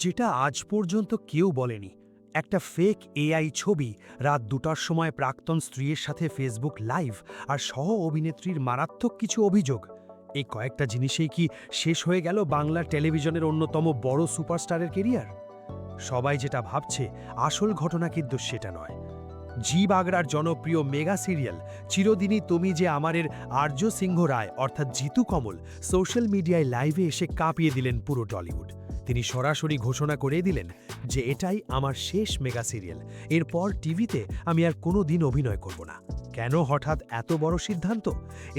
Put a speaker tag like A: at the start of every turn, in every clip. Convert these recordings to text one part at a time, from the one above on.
A: যেটা আজ পর্যন্ত কেউ বলেনি। একটা ফেক এআই ছবি, রাত ২টার সময় প্রাক্তন স্ত্রীর সাথে ফেসবুক লাইভ, আর সহ অভিনেত্রীর মারাত্মক কিছু অভিযোগ। এই কয়েকটা জিনিসেই কি শেষ হয়ে গেল বাংলার টেলিভিশনের অন্যতম বড় সুপারস্টারের কেরিয়ার? সবাই যেটা ভাবছে, আসল ঘটনা কিন্তু সেটা নয়। জি বাগড়ার জনপ্রিয় মেগা সিরিয়াল চিরদিনই তুমি যে আমারের আর্য সিংহ রায় অর্থাৎ জিতু কমল সোশ্যাল মিডিয়ায় লাইভে এসে কাঁপিয়ে দিলেন পুরো টলিউড। তিনি সরাসরি ঘোষণা করে দিলেন যে এটাই আমার শেষ মেগা সিরিয়াল, এরপর টিভিতে আমি আর কোনো দিন অভিনয় করব না। কেন হঠাৎ এত বড় সিদ্ধান্ত?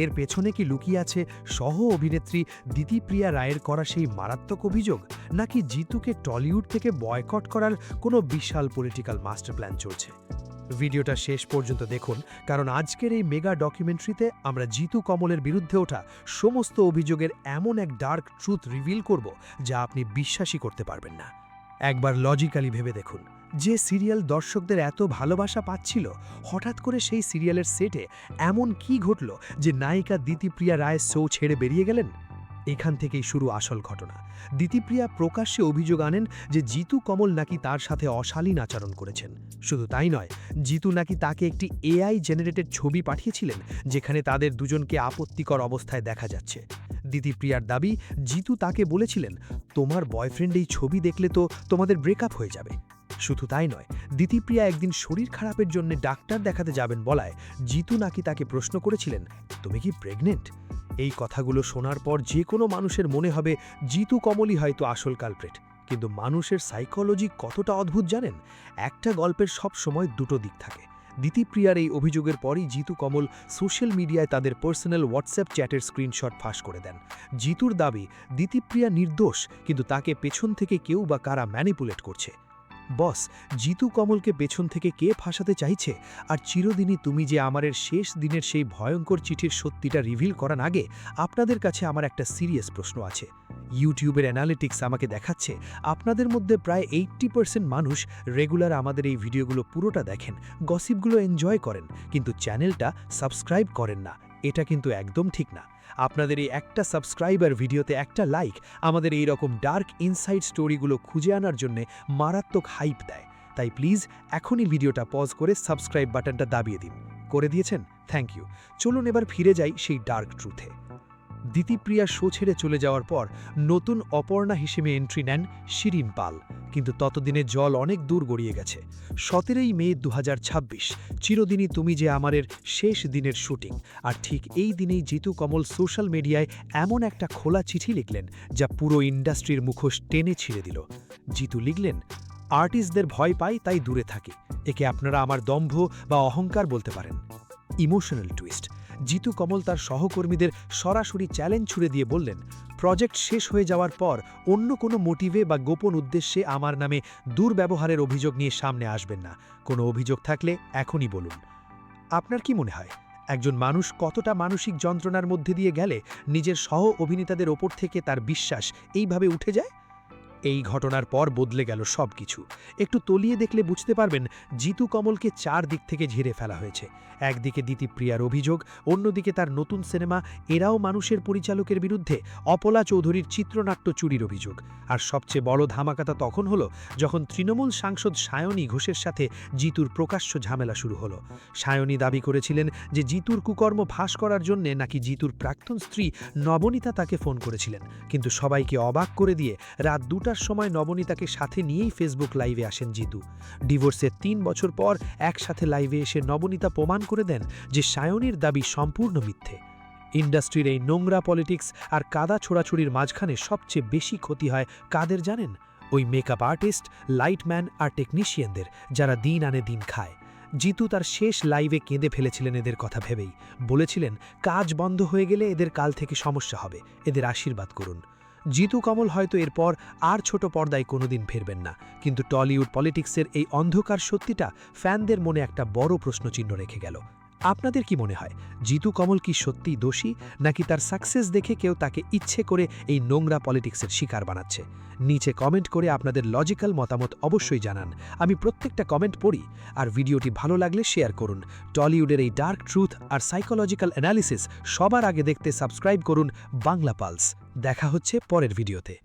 A: এর পেছনে কি লুকিয়ে আছে সহ অভিনেত্রী দিতিপ্রিয়া রায়ের করা সেই মারাত্মক অভিযোগ, নাকি জিতুকে টলিউড থেকে বয়কট করার কোনো বিশাল পলিটিক্যাল মাস্টার প্ল্যান চলছে? ভিডিওটা শেষ পর্যন্ত দেখুন, কারণ আজকের এই মেগা ডকুমেন্টারিতে আমরা জিতু কমলের বিরুদ্ধে ওঠা সমস্ত অভিযোগের এমন এক ডার্ক ট্রুথ রিভিল করব যা আপনি বিশ্বাসই করতে পারবেন না। একবার লজিক্যালি ভেবে দেখুন, যে সিরিয়াল দর্শকদের এত ভালোবাসা পাচ্ছিল, হঠাৎ করে সেই সিরিয়ালের সেটে এমন কি ঘটল যে নায়িকা দিতিপ্রিয়া রায় শো ছেড়ে বেরিয়ে গেলেন? এখান থেকেই শুরু আসল ঘটনা। দিতিপ্রিয়া প্রকাশ্যে অভিযোগ আনেন যে জিতু কমল নাকি তার সাথে অশালীন আচরণ করেছেন। শুধু তাই নয়, জিতু নাকি তাকে একটি এআই জেনারেটেড ছবি পাঠিয়েছিলেন যেখানে তাদের দুজনকে আপত্তিকর অবস্থায় দেখা যাচ্ছে। দিতিপ্রিয়ার দাবি, জিতু তাকে বলেছিলেন, তোমার বয়ফ্রেন্ড এই ছবি দেখলে তো তোমাদের ব্রেকআপ হয়ে যাবে। শুধু তাই নয়, দিতিপ্রিয়া একদিন শরীর খারাপের জন্য ডাক্তার দেখাতে যাবেন বলায় জিতু নাকি তাকে প্রশ্ন করেছিলেন, তুমি কি প্রেগনেন্ট? এই কথাগুলো শোনার পর যে কোনো মানুষের মনে হবে জিতু কমলই হয়তো আসল কালপ্রেট। কিন্তু মানুষের সাইকোলজি কতটা অদ্ভুত জানেন? একটা গল্পের সব সময় দুটো দিক থাকে। দিতিপ্রিয়ার এই অভিযোগের পরই জিতু কমল সোশ্যাল মিডিয়ায় তাদের পার্সোনাল হোয়াটসঅ্যাপ চ্যাটের স্ক্রিনশট ফাঁস করে দেন। জিতুর দাবি, দিতিপ্রিয়া নির্দোষ, কিন্তু তাকে পেছন থেকে কেউ বা কারা ম্যানিপুলেট করছে। বস, জিতু কমলকে পেছন থেকে কে ফাঁসাতে চাইছে? আর চিরদিনই তুমি যে আমারের শেষ দিনের সেই ভয়ঙ্কর চিঠির সত্যিটা রিভিল করার আগে আপনাদের কাছে আমার একটা সিরিয়াস প্রশ্ন আছে। ইউটিউবের অ্যানালিটিক্স আমাকে দেখাচ্ছে আপনাদের মধ্যে প্রায় 80% মানুষ রেগুলার আমাদের এই ভিডিওগুলো পুরোটা দেখেন, গসিপগুলো এনজয় করেন, কিন্তু চ্যানেলটা সাবস্ক্রাইব করেন না। এটা কিন্তু একদম ঠিক না। আপনাদের এই একটা সাবস্ক্রাইবার, ভিডিওতে একটা লাইক আমাদের এই রকম ডার্ক ইনসাইড স্টোরিগুলো খুঁজে আনার জন্য মারাত্মক হাইপ দেয়। তাই প্লিজ এখনই ভিডিওটা পজ করে সাবস্ক্রাইব বাটনটা দাবিয়ে দিন। করে দিয়েছেন? Thank you. চলুন এবার ফিরে যাই সেই ডার্ক ট্রুথে। দিতিপ্রিয়া শো ছেড়ে চলে যাওয়ার পর নতুন অপর্ণা হিসেবে এন্ট্রি নেন শিরিন পাল। কিন্তু ততদিনে জল অনেক দূর গড়িয়ে গেছে। 17ই মে 2026 চিরদিনই তুমি যে আমারের শেষ দিনের শুটিং। আর ঠিক এই দিনেই জিতু কমল সোশ্যাল মিডিয়ায় এমন একটা খোলা চিঠি লিখলেন যা পুরো ইন্ডাস্ট্রির মুখোশ টেনে ছিঁড়ে দিল। জিতু লিখলেন, আর্টিস্টদের ভয় পাই তাই দূরে থাকি। একে আপনারা আমার দম্ভ বা অহংকার বলতে পারেন। ইমোশনাল টুইস্ট, জিতু কমল তার সহকর্মীদের সরাসরি চ্যালেঞ্জ ছুড়ে দিয়ে বললেন, প্রজেক্ট শেষ হয়ে যাওয়ার পর অন্য কোনো মোটিভে বা গোপন উদ্দেশ্যে আমার নামে দুর্ব্যবহারের অভিযোগ নিয়ে সামনে আসবেন না। কোনো অভিযোগ থাকলে এখনই বলুন। আপনার কি মনে হয়, একজন মানুষ কতটা মানসিক যন্ত্রণার মধ্যে দিয়ে গেলে নিজের সহ অভিনেতাদের ওপর থেকে তার বিশ্বাস এইভাবে উঠে যায়? এই ঘটনার পর বদলে গেল সবকিছু। একটু তলিয়ে দেখলে বুঝতে পারবেন জিতু কমলকে 4 দিক থেকে ঝেড়ে ফেলা হয়েছে। একদিকে দিতিপ্রিয়ার অভিযোগ, অন্যদিকে তার নতুন সিনেমা এরাও মানুষের পরিচালকের বিরুদ্ধে অপলা চৌধুরীর চিত্রনাট্য চুরির অভিযোগ। আর সবচেয়ে বড় ধামাকাতা তখন হলো যখন তৃণমূল সাংসদ সায়নী ঘোষের সাথে জিতুর প্রকাশ্য ঝামেলা শুরু হলো। সায়নী দাবি করেছিলেন যে জিতুর কুকর্ম ফাঁস করার জন্য নাকি জিতুর প্রাক্তন স্ত্রী নবনীতা তাকে ফোন করেছিলেন। কিন্তু সবাইকে অবাক করে দিয়ে রাত 2টার সময় নবনীতাকে সাথে নিয়েই ফেসবুক লাইভে আসেন জিতু। ডিভোর্সের 3 বছর পর একসাথে লাইভে এসে নবনীতা প্রমাণ করে দেন যে সায়নীর দাবি সম্পূর্ণ মিথ্যে। ইন্ডাস্ট্রির এই নোংরা পলিটিক্স আর কাদা ছোড়াছুড়ির মাঝখানে সবচেয়ে বেশি ক্ষতি হয় কাদের জানেন? ওই মেকআপ আর্টিস্ট, লাইটম্যান আর টেকনিশিয়ানদের, যারা দিন আনে দিন খায়। জিতু তার শেষ লাইভে কেঁদে ফেলেছিলেন এদের কথা ভেবেই। বলেছিলেন, কাজ বন্ধ হয়ে গেলে এদের কাল থেকে সমস্যা হবে, এদের আশীর্বাদ করুন। জিতু কমল হয়তো এরপর আর ছোট পর্দায় কোনোদিন ফিরবেন না, কিন্তু টলিউড পলিটিক্সের এই অন্ধকার সত্যিটা ফ্যানদের মনে একটা বড় প্রশ্নচিহ্ন রেখে গেল। আপনাদের কি মনে হয়, জিতু কমল কি সত্যিই দোষী, নাকি তার সাকসেস দেখে কেউ তাকে ইচ্ছে করে এই নোংরা পলিটিক্সের শিকার বানাচ্ছে? নিচে কমেন্ট করে আপনাদের লজিক্যাল মতামত অবশ্যই জানান। আমি প্রত্যেকটা কমেন্ট পড়ি। আর ভিডিওটি ভালো লাগলে শেয়ার করুন। টলিউডের এই ডার্ক ট্রুথ আর সাইকোলজিক্যাল অ্যানালিসিস সবার আগে দেখতে সাবস্ক্রাইব করুন বাংলা পালস। দেখা হচ্ছে পরের ভিডিওতে।